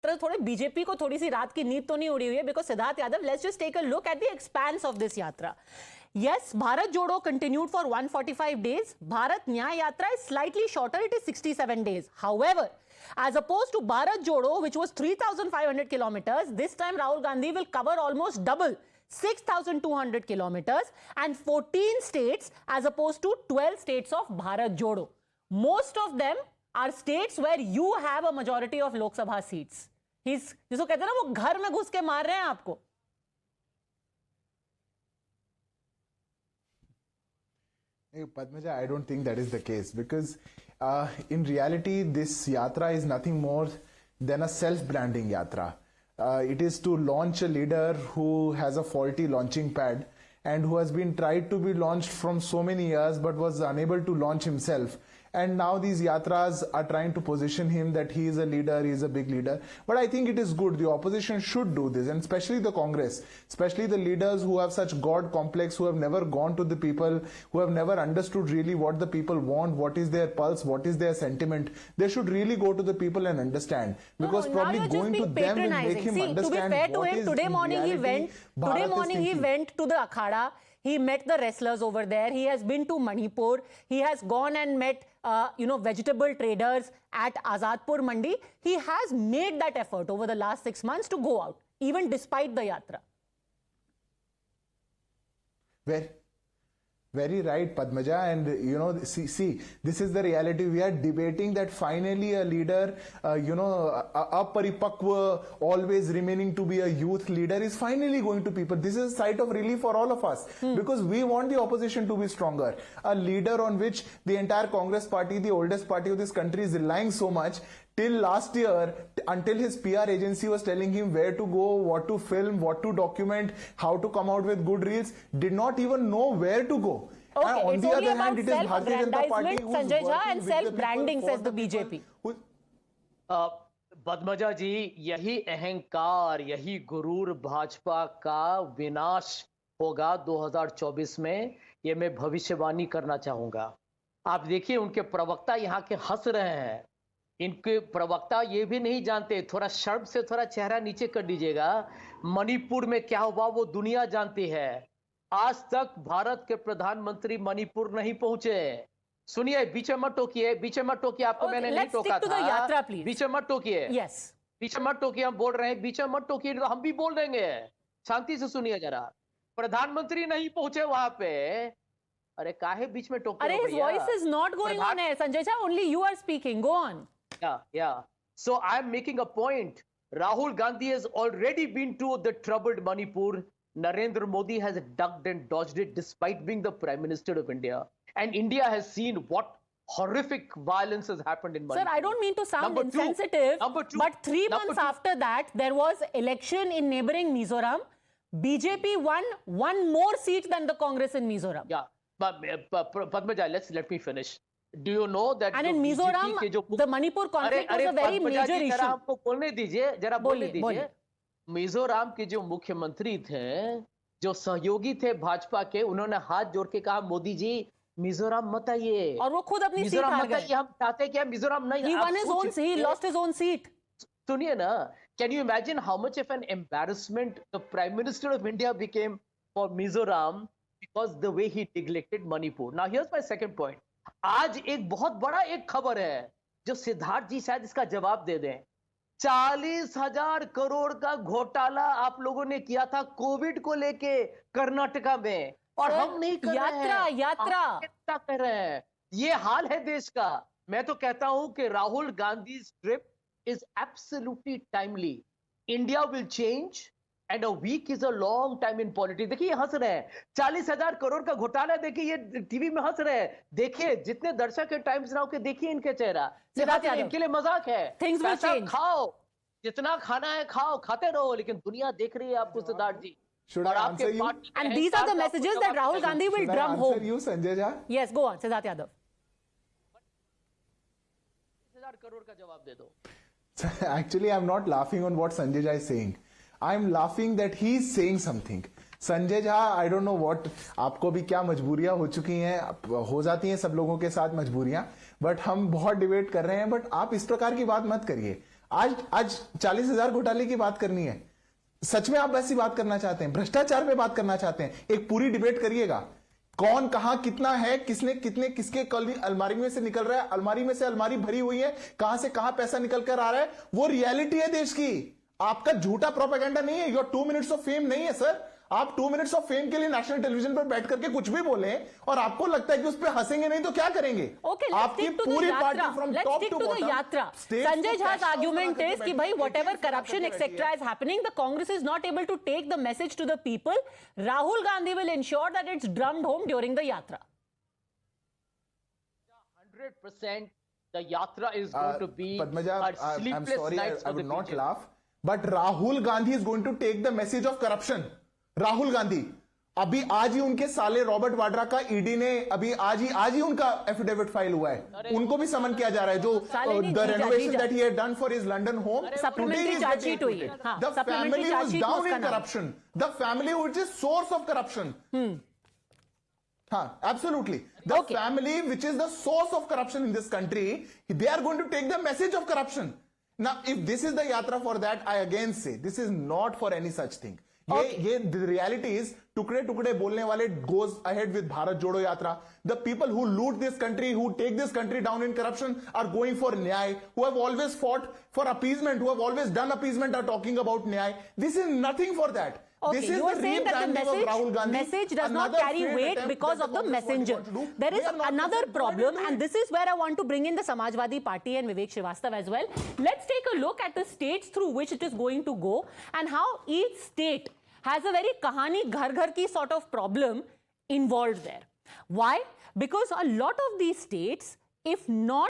यात्रा थोड़े बीजेपी को थोड़ी सी रात की नींद तो नहीं उड़ी हुई है, because Siddharth Yadav, let's just take a look at the expense of this yatra. Yes, Bharat Jodo continued for 145 days. Bharat Nyay Yatra is slightly shorter, it is 67 days. However, as opposed to Bharat Jodo, which was 3,500 kilometers, this time Rahul Gandhi will cover almost double, 6,200 kilometers, and 14 states as opposed to 12 states of Bharat Jodo. Most of them are states where you have a majority of Lok Sabha seats. जिसको कहते हैं ना, वो घर में घुस के मार रहे हैं आपको. Padmaja, I don't think that is the case, because in reality this yatra is nothing more than a self-branding yatra. It is to launch a leader who has a faulty launching pad and who has been tried to be launched from so many years but was unable to launch himself. And now these yatras are trying to position him that he is a leader, he is a big leader. But I think it is good. The opposition should do this, and especially the Congress, especially the leaders who have such God complex, who have never gone to the people, who have never understood really what the people want, what is their pulse, what is their sentiment. They should really go to the people and understand. Because probably going to them will make him understand. To be fair to him, today morning he went to the Akhada. He met the wrestlers over there. He has been to Manipur. He has gone and met, vegetable traders at Azadpur Mandi. He has made that effort over the last 6 months to go out, even despite the yatra. Very right, Padmaja, and see, this is the reality. We are debating that finally a leader, aparipakwa, always remaining to be a youth leader, is finally going to people. This is a sight of relief for all of us, because we want the opposition to be stronger. A leader on which the entire Congress party, the oldest party of this country, is relying so much. Till last year, until his PR agency was telling him where to go, what to film, what to document, how to come out with good reels, did not even know where to go. Okay, and on the other hand, it is Bharatiya Janata Party who is Sanjay Jha, and working self-branding, says the BJP. Padmaja जी, यही अहंकार, यही गुरूर भाजपा का विनाश होगा 2024 में, ये मैं भविष्यवाणी करना चाहूंगा. आप देखिए, उनके प्रवक्ता यहाँ के हंस रहे हैं. इनके प्रवक्ता ये भी नहीं जानते, थोड़ा शर्म से थोड़ा चेहरा नीचे कर दीजिएगा, मणिपुर में क्या हुआ वो दुनिया जानती है. आज तक भारत के प्रधानमंत्री मणिपुर नहीं पहुंचे. सुनिए, बीच में मत टोकिए, आपको मैंने नहीं टोका था. बीच में मत टोकिए, बीच में मत टोकिए, हम बोल रहे हैं, बीच में मत टोकिए, तो हम भी बोल देंगे. शांति से सुनिए जरा. प्रधानमंत्री नहीं पहुंचे वहां पे. अरे काहे बीच में टोक रहे हो? His voice is not going on air, Sanjay Jha, only you are speaking. Go on. Yeah. So I'm making a point. Rahul Gandhi has already been to the troubled Manipur. Narendra Modi has ducked and dodged it despite being the Prime Minister of India. And India has seen what horrific violence has happened in Manipur. Sir, I don't mean to sound insensitive, but 3 months after that, there was election in neighboring Mizoram. BJP won one more seat than the Congress in Mizoram. Yeah, but Padmaja, let me finish. Do you know that? And in Mizoram, the Manipur conflict was a very major issue. जरा हमको बोलने दीजिए, जरा बोलने दीजिए. मिजोरम के जो मुख्यमंत्री थे, जो सहयोगी थे भाजपा के, उन्होंने हाथ जोड़ के कहा, मोदी जी मिजोरम मत आइए. और वो खुद अपनी सीट हार गए. हम चाहते क्या मिजोरम नहीं. He lost his own seat. सुनिए ना, can you imagine how much of an embarrassment the Prime Minister of India became for Mizoram because the way he neglected Manipur. Now here's my second point. आज एक बहुत बड़ा एक खबर है जो सिद्धार्थ जी शायद इसका जवाब दे दें. 40,000 करोड़ का घोटाला आप लोगों ने किया था कोविड को लेके कर्नाटका में, और हम नहीं कर रहे हैं. यात्रा कर रहे हैं. ये हाल है देश का. मैं तो कहता हूं कि Rahul Gandhi trip is absolutely timely. India will change and a week is a long time in politics. देखिए हंस रहे हैं, 40,000 करोड़ का घोटाला. देखिए ये टीवी में हंस रहे हैं. देखिए जितने दर्शक है टाइम्स नाउ के, देखिए इनके चेहरा. इनके लिए मजाक है. Things will change. खाओ, जितना खाना है खाओ, खाते रहो, लेकिन दुनिया देख रही है आपको सिद्धार्थ जी. Should I answer you? And these are the messages that Rahul Gandhi will drum home. Should I answer you, Sanjay Jha? Yes, go on, Siddharth Yadav. 40,000 crore का जवाब दे दो. Actually, I'm not laughing on what Sanjay Jha is saying. I'm laughing that he is saying something. Sanjay Jha, I don't know what, आपको भी क्या मजबूरियां हो चुकी हैं, हो जाती हैं सब लोगों के साथ मजबूरियां, बट हम बहुत डिबेट कर रहे हैं. बट आप इस प्रकार की बात मत करिए. आज 40,000 घोटाले की बात करनी है, सच में आप वैसी बात करना चाहते हैं, भ्रष्टाचार पे बात करना चाहते हैं, एक पूरी डिबेट करिएगा, कौन कहां कितना है, किसने कितने किसके अलमारी में से निकल रहा है, अलमारी में से अलमारी भरी हुई है, कहां से कहां पैसा निकल कर आ रहा है, वो रियलिटी है देश की। आपका झूठा प्रोपेगेंडा नहीं है, योर 2 मिनट्स ऑफ फेम नहीं है सर। आप 2 मिनट्स ऑफ फेम के लिए नेशनल टेलीविजन पर बैठ करके कुछ भी बोले और आपको लगता है कि उस पर हंसेंगे नहीं तो क्या करेंगे? आपकी पूरी party from top to bottom yatra. Sanjay Jha's argument is कि भाई whatever corruption etc is happening, the Congress is not able to take the message to the people. Rahul Gandhi will ensure that it's drummed home during the yatra. 100% the yatra is going to be Padmaja, a I'm sleepless sorry, nights I for the would not BJP. laugh, but Rahul Gandhi is going to take the message of corruption. Rahul Gandhi अभी आज ही उनके साले Robert Vadra का ED ने अभी आज ही उनका affidavit file हुआ है, उनको भी समन किया जा रहा है, जो the renovation that he had done for his London home, supplementary chargesheet हुई है। The family was down in corruption, the family which is source of corruption. हाँ, absolutely. The family which is the source of corruption in this country, they are going to take the message of corruption. Now, if this is the yatra for that, I again say this is not for any such thing. ये the reality is टुकड़े टुकड़े बोलने वाले goes ahead with Bharat जोड़ो यात्रा. The people who loot this country, who take this country down in corruption, are going for न्याय. Who have always fought for appeasement, who have always done appeasement, are talking about न्याय. This is nothing for that. Okay, This is you are the saying that the message does not Another carry failed weight attempt because that of the Congress messenger. want to do. There is They are not another going to problem, do it. and this is where I want to bring in the Samajwadi Party and Vivek Srivastava as well. Let's take a look at the states through which it is going to go and how each state has a very kahani ghar ki sort of problem involved there. Why? Because a lot of these states, if not